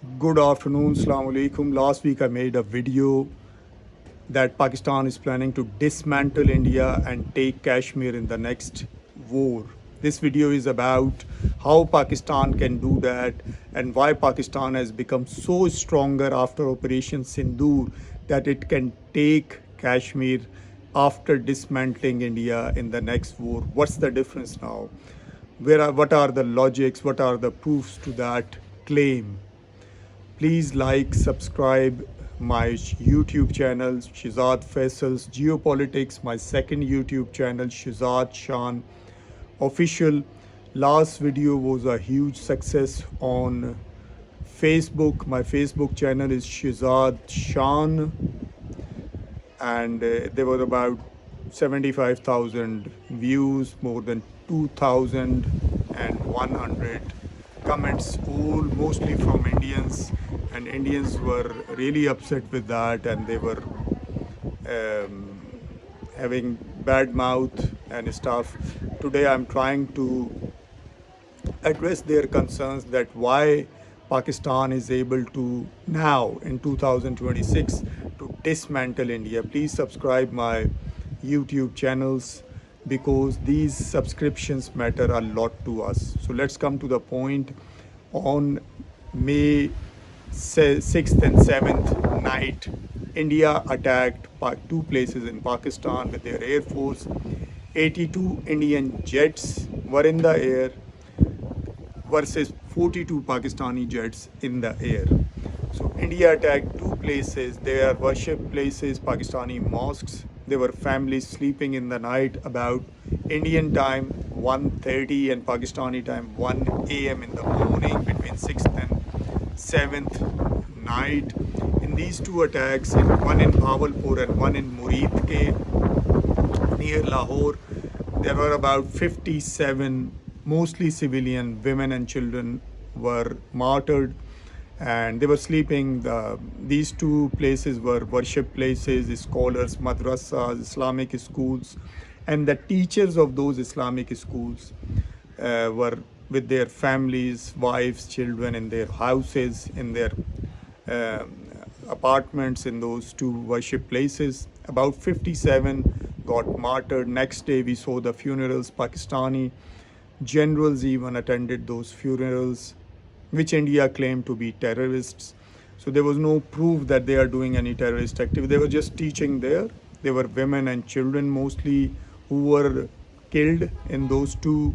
Good afternoon, Assalamu alaikum. Last week I made a video that Pakistan is planning to dismantle India and take Kashmir in the next war. This video is about how Pakistan can do that and why Pakistan has become so stronger after Operation Sindoor that it can take Kashmir after dismantling India in the next war. What's the difference now? What are the logics? What are the proofs to that claim? Please like, subscribe my YouTube channel, Shizad Faisal's Geopolitics, my second YouTube channel, Shizad Shan Official. Last video was a huge success on Facebook. My Facebook channel is Shizad Shan, and there were about 75,000 views, more than 2,100 comments, all mostly from Indians, and Indians were really upset with that, and they were having bad mouth and stuff. Today I'm trying to address their concerns that why Pakistan is able to now in 2026 to dismantle India. Please subscribe my YouTube channels because these subscriptions matter a lot to us. So let's come to the point. On May 6th and 7th night, India attacked two places in Pakistan with their air force. 82 Indian jets were in the air versus 42 Pakistani jets in the air. So India attacked two places. They are worship places, Pakistani mosques. There were families sleeping in the night about Indian time 1:30 and Pakistani time 1 a.m. in the morning between 6th and 7th night. In these two attacks, one in Bawalpur and one in Muridke near Lahore, there were about 57 mostly civilian women and children were martyred, and they were sleeping. These two places were worship places, scholars, madrasas, Islamic schools, and the teachers of those Islamic schools were with their families, wives, children in their houses, in their uh, apartments in those two worship places. About 57 got martyred. Next day we saw the funerals. Pakistani generals even attended those funerals, which India claimed to be terrorists. So there was no proof that they are doing any terrorist activity. They were just teaching there. There were women and children mostly who were killed in those two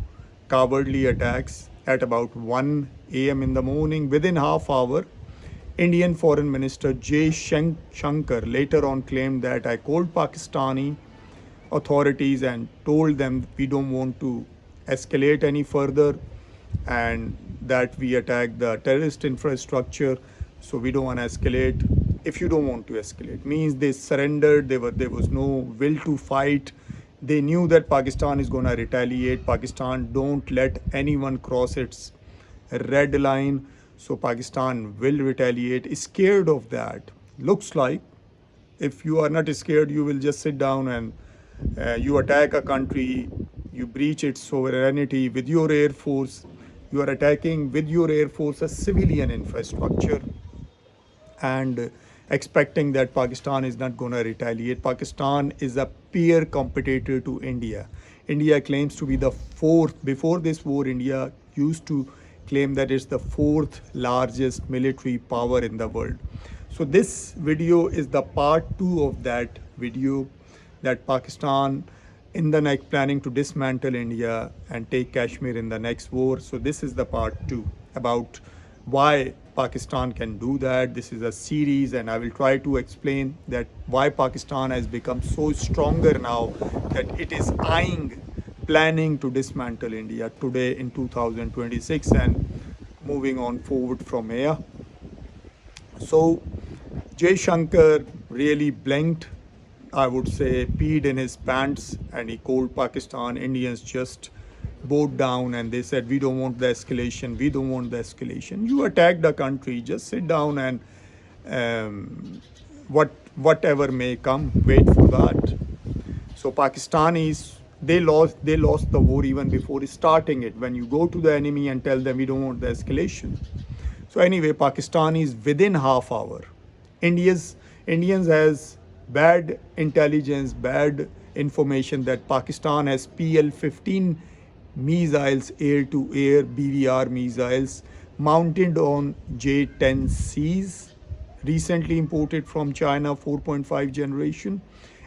cowardly attacks at about 1 a.m. in the morning. Within half hour, Indian Foreign Minister J. Shankar later on claimed that I called Pakistani authorities and told them we don't want to escalate any further and that we attack the terrorist infrastructure, so we don't want to escalate. If you don't want to escalate, means they surrendered. There was no will to fight. They knew that Pakistan is going to retaliate. Pakistan don't let anyone cross its red line, so Pakistan will retaliate. Scared of that. Looks like if you are not scared, you will just sit down and you attack a country, you breach its sovereignty with your air force. You are attacking with your air force a civilian infrastructure and expecting that Pakistan is not going to retaliate. Pakistan is a peer competitor to India. India claims to be the fourth. Before this war, India used to claim that it's the fourth largest military power in the world. So this video is the part 2 of that video, that Pakistan in the next planning to dismantle India and take Kashmir in the next war. So this is the part 2 about why Pakistan can do that. This is a series and I will try to explain that why Pakistan has become so stronger now that it is planning to dismantle India today in 2026 and moving on forward from here. So Jay Shankar really blinked, I would say, peed in his pants, and he called Pakistan. Indians just bowed down and they said, we don't want the escalation. We don't want the escalation. You attacked the country. Just sit down and whatever may come, wait for that. So Pakistanis, they lost the war even before starting it. When you go to the enemy and tell them we don't want the escalation. So anyway, Pakistan is within half hour. India's Indians has bad intelligence, bad information that Pakistan has PL-15 missiles, air to air BVR missiles mounted on J-10Cs, recently imported from China, 4.5 generation,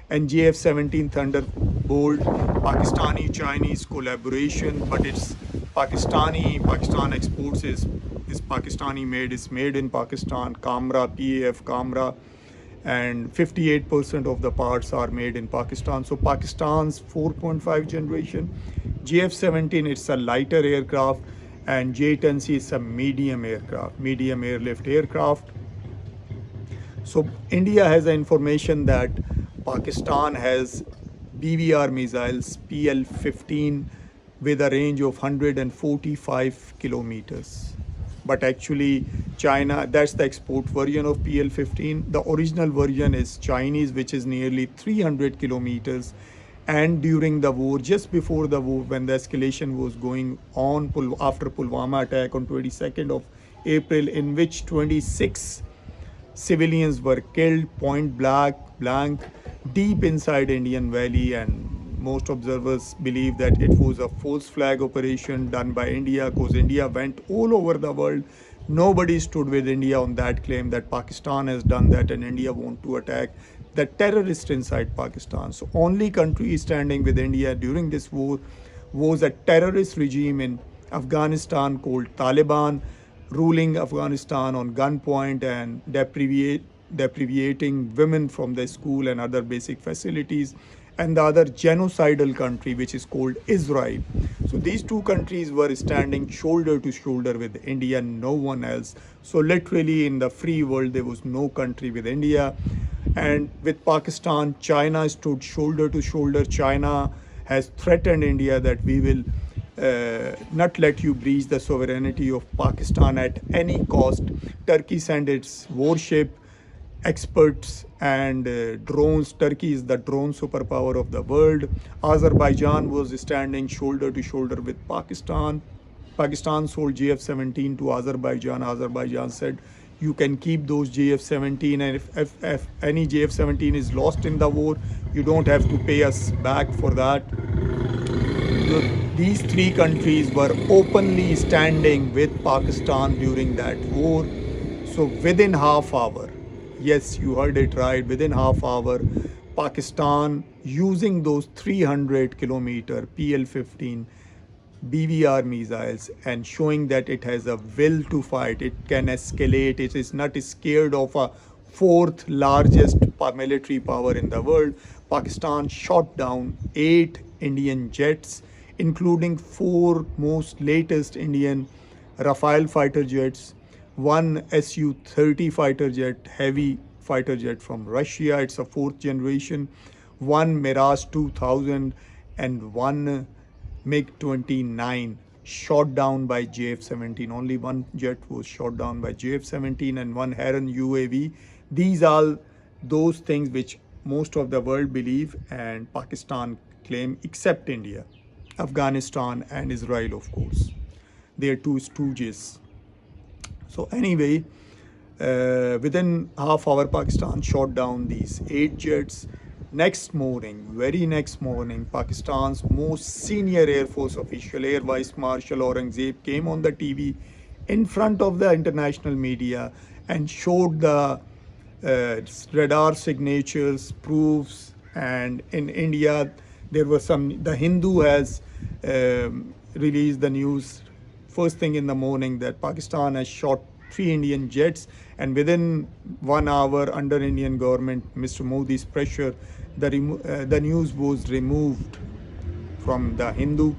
and JF-17 Thunderbolt, Pakistani Chinese collaboration, but it's Pakistan exports is Pakistani made, is made in Pakistan, Kamra, PAF Kamra, and 58% of the parts are made in Pakistan. So Pakistan's 4.5 generation, JF-17 it's a lighter aircraft, and J-10C is a medium aircraft, medium airlift aircraft. So India has the information that Pakistan has BVR missiles PL-15 with a range of 145 kilometers. But actually China, that's the export version of PL-15. The original version is Chinese, which is nearly 300 kilometers. And during the war, just before the war, when the escalation was going on after Pulwama attack on 22nd of April, in which 26 civilians were killed point blank deep inside Indian Valley, and most observers believe that it was a false flag operation done by India, because India went all over the world. Nobody stood with India on that claim that Pakistan has done that and India want to attack the terrorist inside Pakistan. So only country standing with India during this war was a terrorist regime in Afghanistan called Taliban, ruling Afghanistan on gunpoint and deprivating women from the school and other basic facilities, and the other genocidal country, which is called Israel. So these two countries were standing shoulder to shoulder with India, no one else. So literally in the free world, there was no country with India. And with Pakistan, China stood shoulder to shoulder. China has threatened India that we will not let you breach the sovereignty of Pakistan at any cost. Turkey sent its warship, experts, and drones. Turkey is the drone superpower of the world. Azerbaijan was standing shoulder to shoulder with Pakistan. Pakistan sold JF-17 to Azerbaijan. Azerbaijan said, you can keep those JF-17, and if any JF-17 is lost in the war, you don't have to pay us back for that. These three countries were openly standing with Pakistan during that war. So within half hour, yes, you heard it right, within half hour, Pakistan using those 300 kilometer PL-15 BVR missiles and showing that it has a will to fight, it can escalate, it is not scared of a fourth largest military power in the world. Pakistan shot down 8 Indian jets, including 4 most latest Indian Rafale fighter jets, one Su-30 fighter jet, heavy fighter jet from Russia, it's a 4th generation, one Mirage 2000, and one MiG-29 shot down by JF-17. Only one jet was shot down by JF-17 and one Heron UAV. These are those things which most of the world believe and Pakistan claim, except India, Afghanistan, and Israel, of course. They are two stooges. So anyway, within half hour, Pakistan shot down these 8 jets. Next morning, very next morning, Pakistan's most senior Air Force official, Air Vice Marshal Aurangzeb, came on the TV in front of the international media and showed the radar signatures, proofs, and in India, there were some, the Hindu has released the news first thing in the morning that Pakistan has shot 3 Indian jets, and within 1 hour, under Indian government, Mr. Modi's pressure, the news was removed from the Hindu.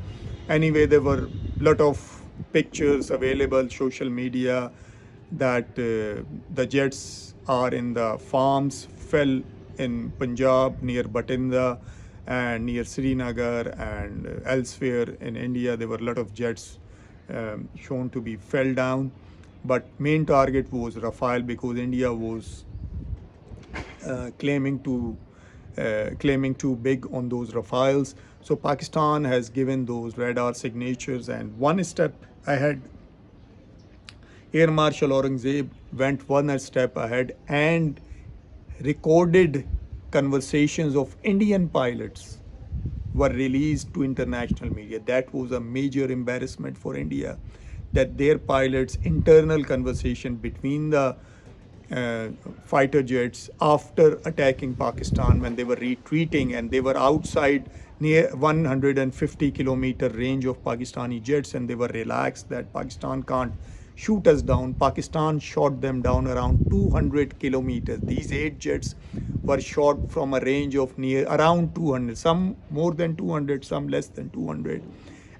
Anyway, there were a lot of pictures available, social media, that the jets are in the farms, fell in Punjab near Batinda and near Srinagar and elsewhere in India. There were a lot of jets shown to be fell down, but main target was Rafale because India was claiming too big on those Rafales. So Pakistan has given those radar signatures, and one step ahead Air Marshal Aurangzeb went one step ahead and recorded conversations of Indian pilots were released to international media. That was a major embarrassment for India, that their pilots' internal conversation between the uh, fighter jets after attacking Pakistan when they were retreating and they were outside near 150-kilometer range of Pakistani jets and they were relaxed that Pakistan can't shoot us down. Pakistan shot them down around 200 kilometers. These 8 jets were shot from a range of near around 200, some more than 200, some less than 200.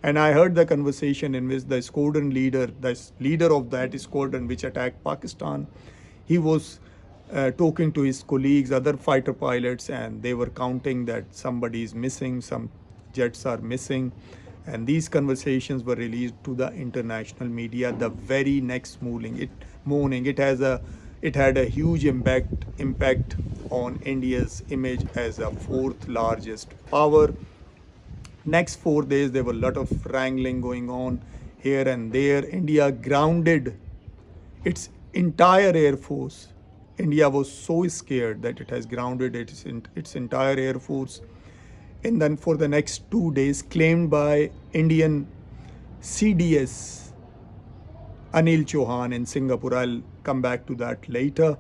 And I heard the conversation in which the squadron leader, the leader of that squadron which attacked Pakistan, he was talking to his colleagues, other fighter pilots, and they were counting that somebody is missing, some jets are missing. And these conversations were released to the international media the very next morning. It had a huge impact on India's image as a fourth largest power. Next 4 days, there were a lot of wrangling going on here and there. India grounded its entire air force. India was so scared that it has grounded its entire air force. And then for the next 2 days, claimed by Indian CDS Anil Chauhan in Singapore. I'll come back to that later.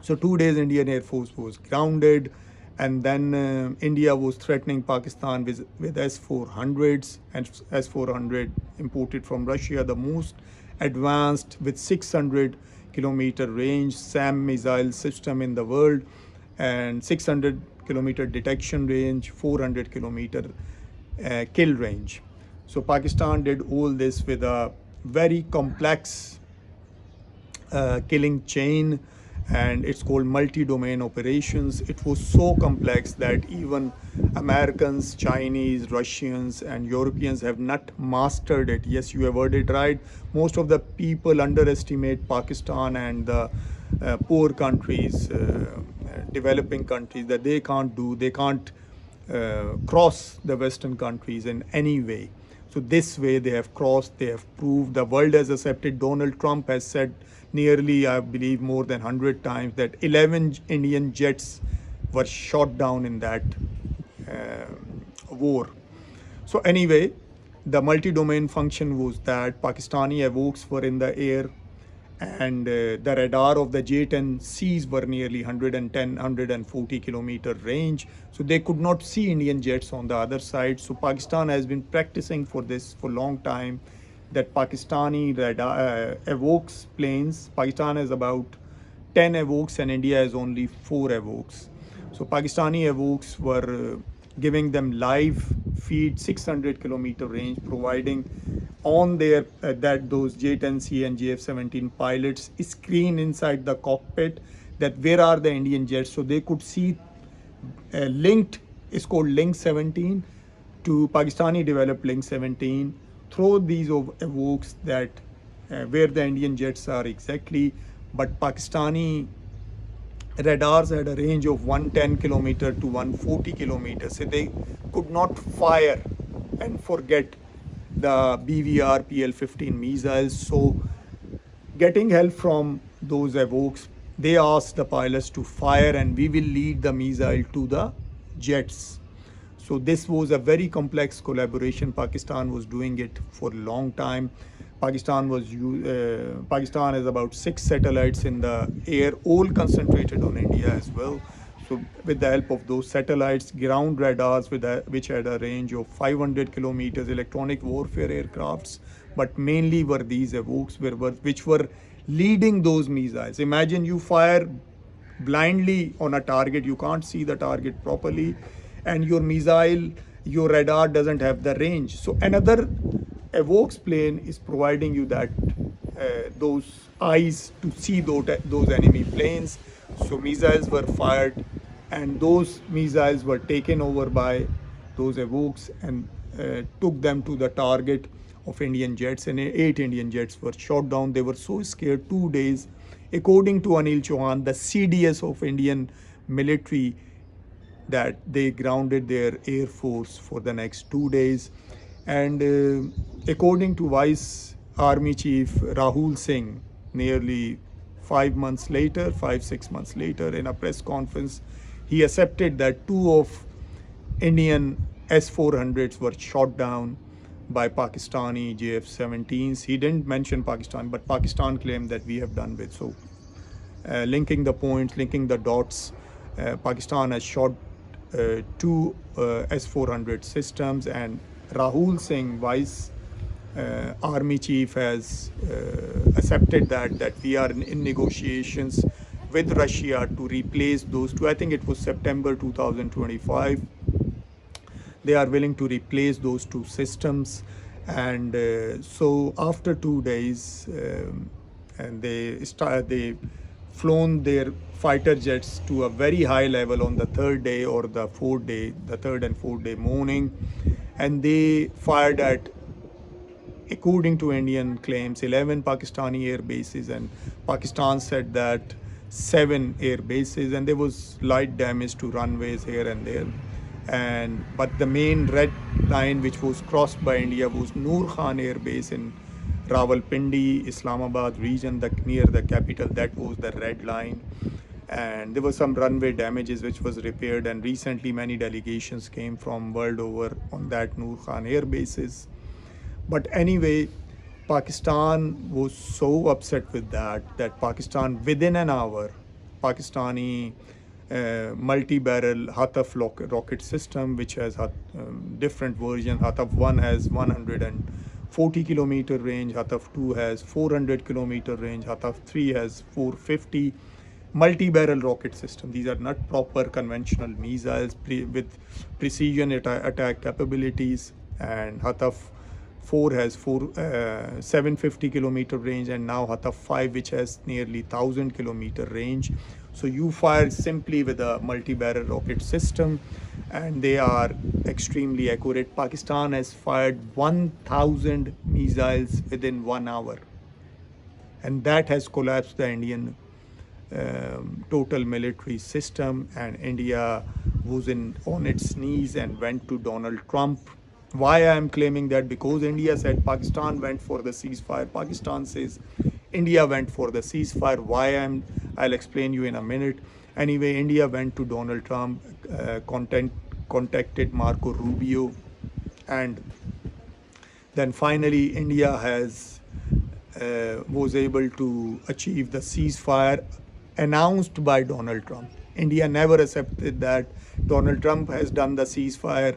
So 2 days Indian Air Force was grounded, and then India was threatening Pakistan with S-400s and S-400 imported from Russia, the most advanced with 600-kilometer range SAM missile system in the world, and 600-kilometer detection range, 400-kilometer kill range. So Pakistan did all this with a very complex killing chain, and it's called multi-domain operations. It was so complex that even Americans, Chinese, Russians, and Europeans have not mastered it. Yes, you have heard it right. Most of the people underestimate Pakistan and the poor countries, developing countries, that they can't cross the Western countries in any way. So this way they have crossed, they have proved, the world has accepted. Donald Trump has said nearly, I believe, more than 100 times that 11 Indian jets were shot down in that war. So anyway, the multi-domain function was that Pakistani avokes were in the air, and the radar of the J-10Cs were nearly 110, 140-kilometer range. So they could not see Indian jets on the other side. So Pakistan has been practicing for this for a long time, that Pakistani radar avokes planes. Pakistan has about 10 avokes and India has only 4 avokes. So Pakistani avokes were giving them live feed 600-kilometer range, providing on their those J-10C and JF-17 pilots screen inside the cockpit that where are the Indian jets, so they could see linked, it's called Link 17, to Pakistani developed Link 17 through these evokes that where the Indian jets are exactly. But Pakistani radars had a range of 110 kilometer to 140 kilometers, so they could not fire and forget the BVR PL-15 missiles. So getting help from those evokes, they asked the pilots to fire and we will lead the missile to the jets. So this was a very complex collaboration. Pakistan was doing it for a long time. Pakistan has about 6 satellites in the air, all concentrated on India as well. So with the help of those satellites, ground radars which had a range of 500 kilometers, electronic warfare aircrafts, but mainly were these evokes which were leading those missiles. Imagine you fire blindly on a target, you can't see the target properly, and your missile, your radar doesn't have the range. So another evokes plane is providing you that those eyes to see those enemy planes. So missiles were fired and those missiles were taken over by those evokes and took them to the target of Indian jets, and 8 Indian jets were shot down. They were so scared. 2 days, according to Anil Chauhan, the CDS of Indian military, that they grounded their air force for the next 2 days. And according to Vice Army Chief Rahul Singh, nearly 5 months later, 6 months later, in a press conference, he accepted that two of Indian S-400s were shot down by Pakistani JF-17s. He didn't mention Pakistan, but Pakistan claimed that we have done with. So, linking the points, linking the dots, Pakistan has shot two S-400 systems, and Rahul Singh, Vice Army Chief, has accepted that we are in negotiations with Russia to replace those two. I think it was September 2025. They are willing to replace those two systems, and so after 2 days, and they flown their fighter jets to a very high level on the third day or the fourth day, the third and fourth day morning, and they fired at, according to Indian claims, 11 Pakistani air bases, and Pakistan said that 7 air bases, and there was light damage to runways here and there. And but the main red line which was crossed by India was Noor Khan Air Base in Rawalpindi, Islamabad region, near the capital. That was the red line. And there were some runway damages which was repaired, and recently many delegations came from world over on that Noor Khan air bases. But anyway, Pakistan was so upset with that Pakistan, within an hour, Pakistani multi-barrel Hataf rocket system, which has different versions. Hataf 1 has 140-kilometer range, Hataf 2 has 400-kilometer range, Hataf 3 has 450. Multi-barrel rocket system. These are not proper conventional missiles with precision attack capabilities. And Hataf 4 has 750-kilometer range, and now Hataf 5, which has nearly 1,000-kilometer range. So you fire simply with a multi-barrel rocket system, and they are extremely accurate. Pakistan has fired 1,000 missiles within 1 hour, and that has collapsed the Indian total military system, and India was on its knees and went to Donald Trump. Why I am claiming that? Because India said Pakistan went for the ceasefire. Pakistan says India went for the ceasefire. I'll explain you in a minute. Anyway, India went to Donald Trump, contacted Marco Rubio, and then finally India was able to achieve the ceasefire announced by Donald Trump. India never accepted that Donald Trump has done the ceasefire.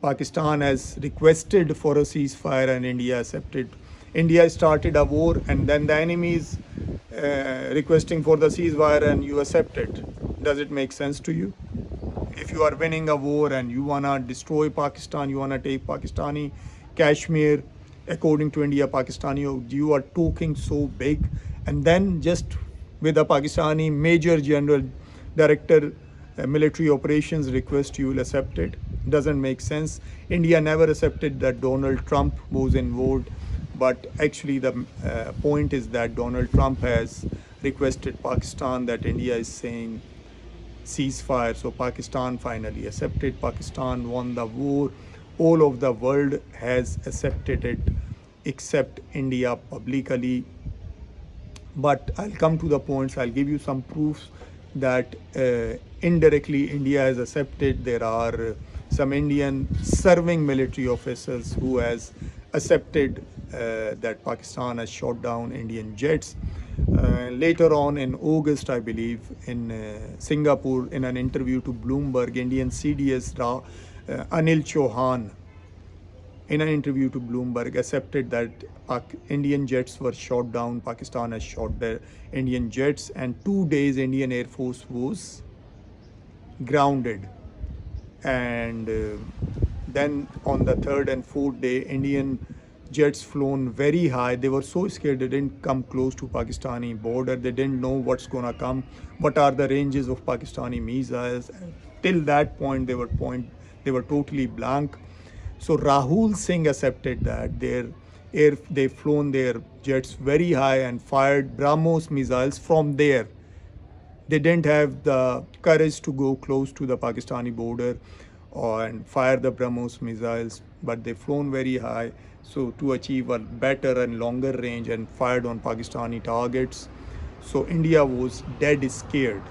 Pakistan has requested for a ceasefire, and India accepted. India started a war, and then the enemy is requesting for the ceasefire, and you accept it. Does it make sense to you? If you are winning a war and you wanna destroy Pakistan, you wanna take Pakistani Kashmir, according to India, Pakistani, you are talking so big, and then just with a Pakistani Major General Director military operations request, you will accept it. Doesn't make sense. India never accepted that Donald Trump was involved, but actually the point is that Donald Trump has requested Pakistan, that India is saying ceasefire. So Pakistan finally accepted. Pakistan won the war. All of the world has accepted it except India publicly. But I'll come to the points. I'll give you some proofs that indirectly India has accepted. There are some Indian serving military officers who has accepted that Pakistan has shot down Indian jets. Later on in August, I believe, in Singapore, in an interview to Bloomberg, Indian CDS Anil Chauhan, in an interview to Bloomberg, accepted that Indian jets were shot down. Pakistan has shot the Indian jets, and 2 days Indian Air Force was grounded. And then on the third and fourth day, Indian jets flown very high. They were so scared they didn't come close to Pakistani border. They didn't know what's gonna come, what are the ranges of Pakistani missiles. Till that point, they were totally blank. So Rahul Singh accepted that they flown their jets very high and fired BrahMos missiles from there. They didn't have the courage to go close to the Pakistani border and fire the BrahMos missiles, but they flown very high. so to achieve a better and longer range, and fired on Pakistani targets. So India was dead scared.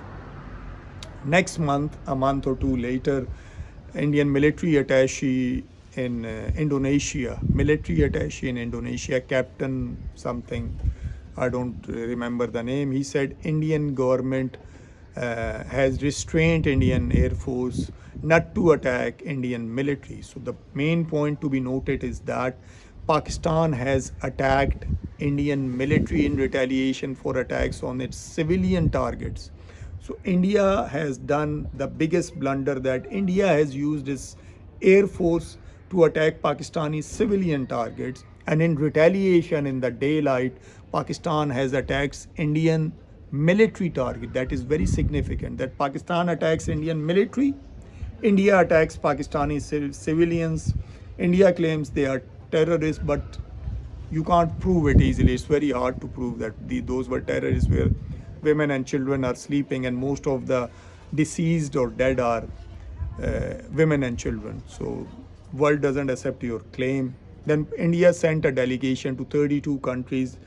Next month, a month or two later, Indian military attaché in Indonesia, Captain something, I don't remember the name. He said Indian government has restrained Indian Air Force not to attack Indian military. So the main point to be noted is that Pakistan has attacked Indian military in retaliation for attacks on its civilian targets. So India has done the biggest blunder, that India has used its air force to attack Pakistani civilian targets, and in retaliation, in the daylight, Pakistan has attacked Indian military target. That is very significant. That Pakistan attacks Indian military, India attacks Pakistani civilians. India claims they are terrorists, but you can't prove it easily. It's very hard to prove that those were terrorists, where women and children are sleeping, and most of the deceased or dead are women and children. So world doesn't accept your claim. Then India sent a delegation to 32 countries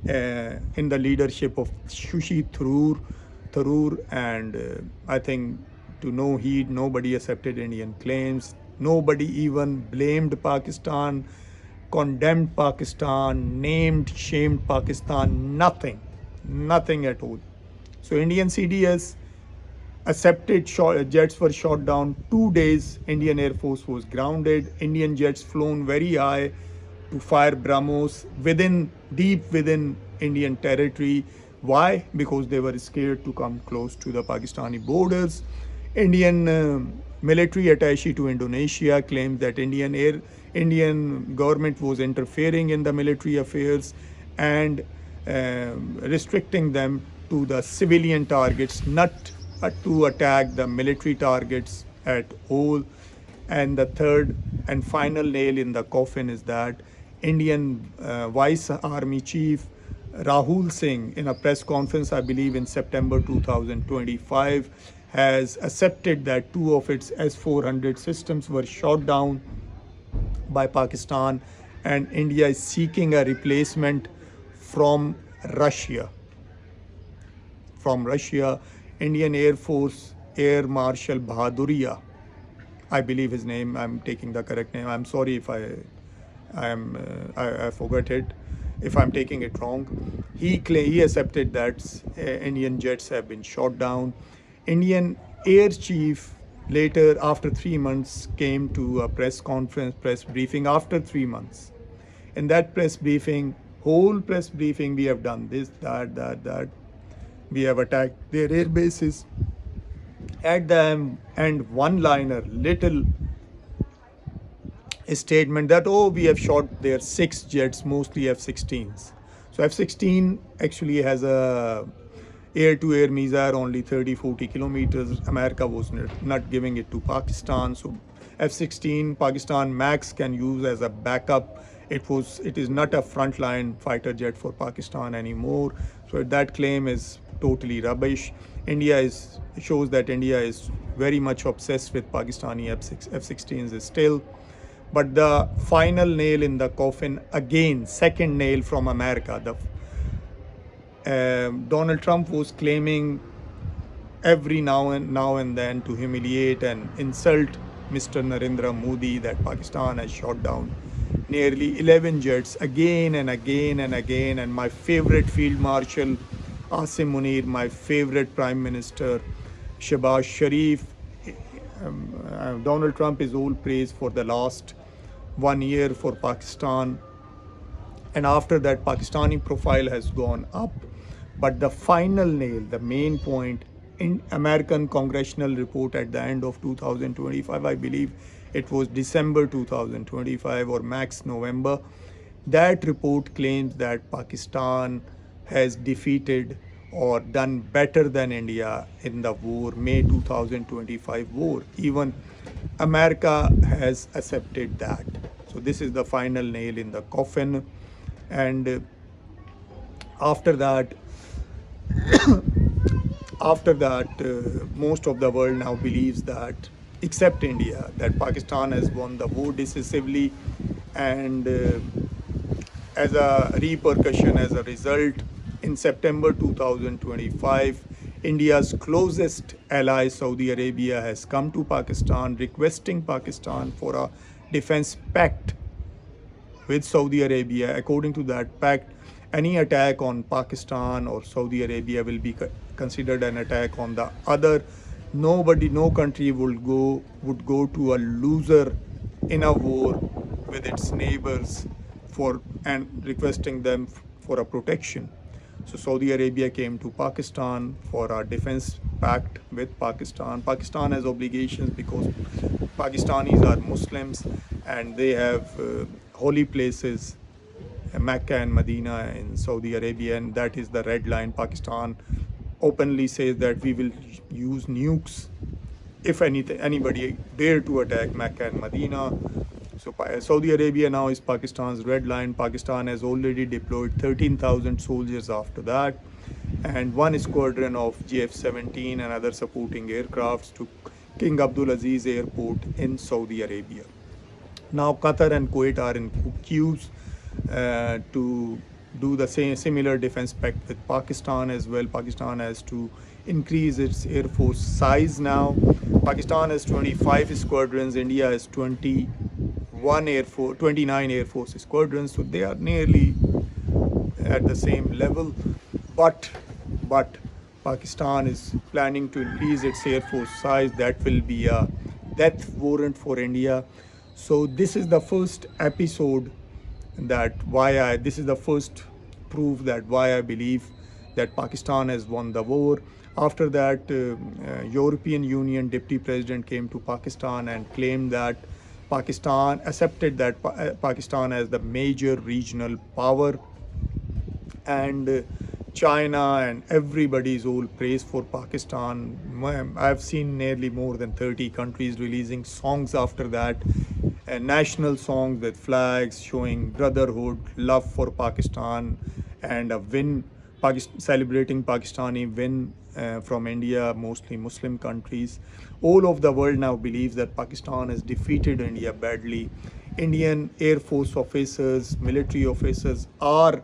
in the leadership of Sushi Tharoor, and I think to no heed, nobody accepted Indian claims. Nobody even blamed Pakistan, condemned Pakistan, named, shamed Pakistan, nothing, nothing at all. So Indian CDS accepted, jets were shot down. 2 days, Indian Air Force was grounded. Indian jets flown very high to fire BrahMos deep within Indian territory. Why? Because they were scared to come close to the Pakistani borders. Indian military attaché to Indonesia claimed that Indian government was interfering in the military affairs and restricting them to the civilian targets, not to attack the military targets at all. And the third and final nail in the coffin is that Indian Vice Army Chief Rahul Singh, in a press conference, I believe in September 2025, has accepted that two of its S-400 systems were shot down by Pakistan, and India is seeking a replacement from Russia. From Russia, Indian Air Force Air Marshal Bahaduria, I believe his name, I'm taking the correct name. I'm sorry if I forgot it, if I'm taking it wrong. He accepted that Indian jets have been shot down. Indian Air Chief later, after 3 months, came to a press conference, press briefing after 3 months. In that press briefing, whole press briefing, we have done this, that. We have attacked their air bases. At the end, one-liner, little statement that, oh, we have shot their 6 jets, mostly F-16s. So F-16 actually has a air-to-air missile only 30-40 kilometers. America was not giving it to Pakistan. So F-16 Pakistan Max can use as a backup. It is not a frontline fighter jet for Pakistan anymore. So that claim is totally rubbish. Shows that India is very much obsessed with Pakistani F-16s still. But the final nail in the coffin, again, second nail from America. Donald Trump was claiming every now and then to humiliate and insult Mr. Narendra Modi that Pakistan has shot down nearly 11 jets again and again and again. And my favorite Field Marshal Asim Munir, my favorite Prime Minister Shehbaz Sharif, Donald Trump is all praised for the last 1 year for Pakistan. And after that, Pakistani profile has gone up. But the final nail, the main point, in American Congressional Report at the end of 2025, I believe it was December 2025 or max November, that report claims that Pakistan has defeated or done better than India in the war, May 2025 war. Even America has accepted that. So this is the final nail in the coffin. And after that, most of the world now believes that, except India, that Pakistan has won the war decisively. And as a repercussion, as a result, in September 2025, India's closest ally, Saudi Arabia, has come to Pakistan requesting Pakistan for a defense pact with Saudi Arabia. According to that pact, any attack on Pakistan or Saudi Arabia will be considered an attack on the other. Nobody, no country would go to a loser in a war with its neighbors for and requesting them for a protection. So Saudi Arabia came to Pakistan for a defense pact with Pakistan. Pakistan has obligations because Pakistanis are Muslims and they have holy places, Mecca and Medina in Saudi Arabia, and that is the red line. Pakistan openly says that we will use nukes if anybody dare to attack Mecca and Medina. So Saudi Arabia now is Pakistan's red line. Pakistan has already deployed 13,000 soldiers after that, and one squadron of GF-17 and other supporting aircrafts to King Abdulaziz Airport in Saudi Arabia. Now Qatar and Kuwait are in queues to do the same similar defense pact with Pakistan as well. Pakistan has to increase its air force size now. Pakistan has 25 squadrons. India has 29 air force squadrons. So they are nearly at the same level. But Pakistan is planning to increase its air force size. That will be a death warrant for India. So this is the first episode that this is the first proof that why I believe that Pakistan has won the war. After that, European Union Deputy President came to Pakistan and claimed that Pakistan accepted that Pakistan as the major regional power, and China and everybody's all praise for Pakistan. I've seen nearly more than 30 countries releasing songs after that, national songs with flags showing brotherhood, love for Pakistan, and a win, celebrating Pakistani win from India, mostly Muslim countries. All of the world now believes that Pakistan has defeated India badly. Indian Air Force officers, military officers are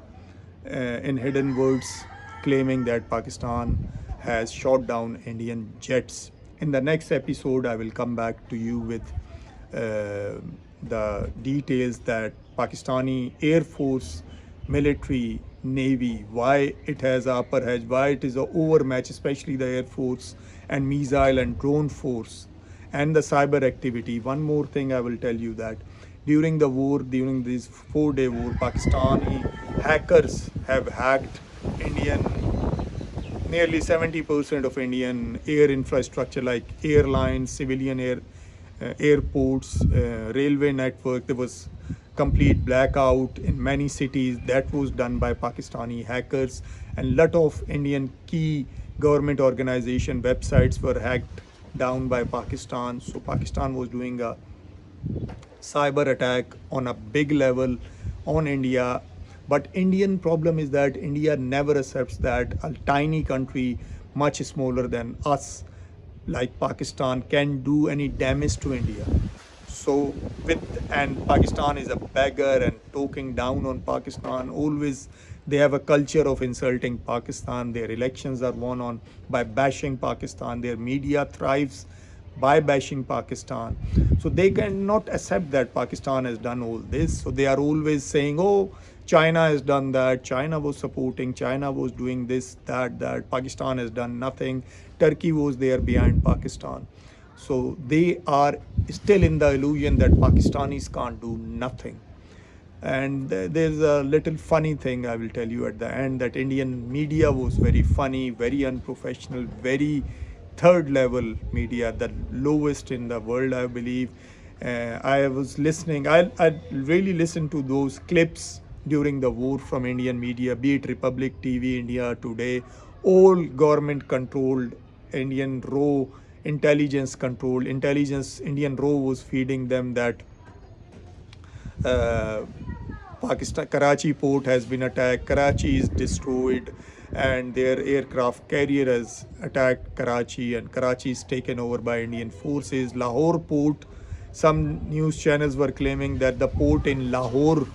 in hidden words claiming that Pakistan has shot down Indian jets. In the next episode, I will come back to you with the details that Pakistani Air Force, military, navy, why it has a upper edge, why it is a overmatch, especially the Air Force and missile and drone force and the cyber activity. One more thing I will tell you that during the war, during this 4-day war, Pakistani hackers have hacked Indian nearly 70% of Indian air infrastructure like airlines, civilian airports, railway network. There was complete blackout in many cities. That was done by Pakistani hackers, and lot of Indian key government organization websites were hacked down by Pakistan. So Pakistan was doing a cyber attack on a big level on India. But Indian problem is that India never accepts that a tiny country, much smaller than us, like Pakistan, can do any damage to India. So and Pakistan is a beggar and talking down on Pakistan. Always they have a culture of insulting Pakistan. Their elections are won on by bashing Pakistan. Their media thrives by bashing Pakistan. So they cannot accept that Pakistan has done all this. So they are always saying, oh, China has done that. China was supporting. China was doing this, that. Pakistan has done nothing. Turkey was there behind Pakistan. So they are still in the illusion that Pakistanis can't do nothing. And there's a little funny thing I will tell you at the end, that Indian media was very funny, very unprofessional, very third level media, the lowest in the world, I believe. I was listening, I really listened to those clips during the war from Indian media, be it Republic TV, India Today, all government controlled, Indian raw intelligence controlled. Indian raw was feeding them that uh, Pakistan Karachi port has been attacked, Karachi is destroyed, and their aircraft carrier has attacked Karachi, and Karachi is taken over by Indian forces. Lahore port, Some news channels were claiming that the port in Lahore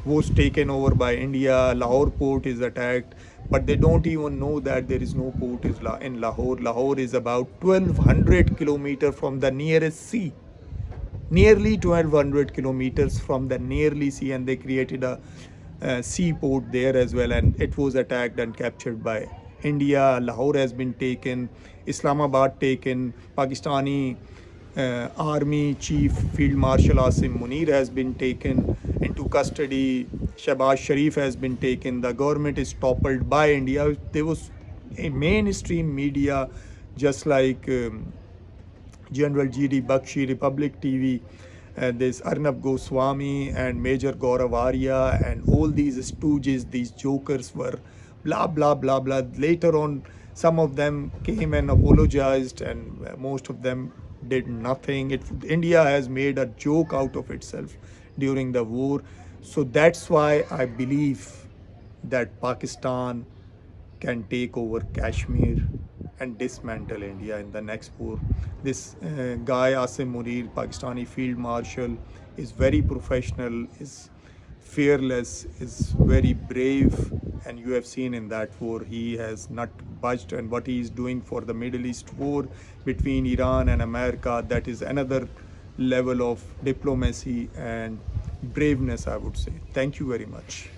was taken over by India. Lahore port is attacked, but they don't even know that there is no port in Lahore. Lahore is about 1200 kilometers from the nearest sea, nearly 1200 kilometers from the nearly sea, and they created a seaport there as well, and it was attacked and captured by India. Lahore has been taken, Islamabad taken, Pakistani army chief field marshal Asim Munir has been taken into custody. Shahbaz Sharif has been taken. The government is toppled by India. There was a mainstream media just like General G.D. Bakshi, Republic TV, and this Arnab Goswami and Major Gaurav Arya and all these stooges, these jokers were blah, blah, blah, blah. Later on, some of them came and apologized, and most of them did nothing. India has made a joke out of itself during the war. So that's why I believe that Pakistan can take over Kashmir and dismantle India in the next war. This guy Asim Munir, Pakistani field marshal, is very professional, is fearless, is very brave, and you have seen in that war he has not budged. And what he is doing for the Middle East war between Iran and America, that is another level of diplomacy and braveness, I would say. Thank you very much.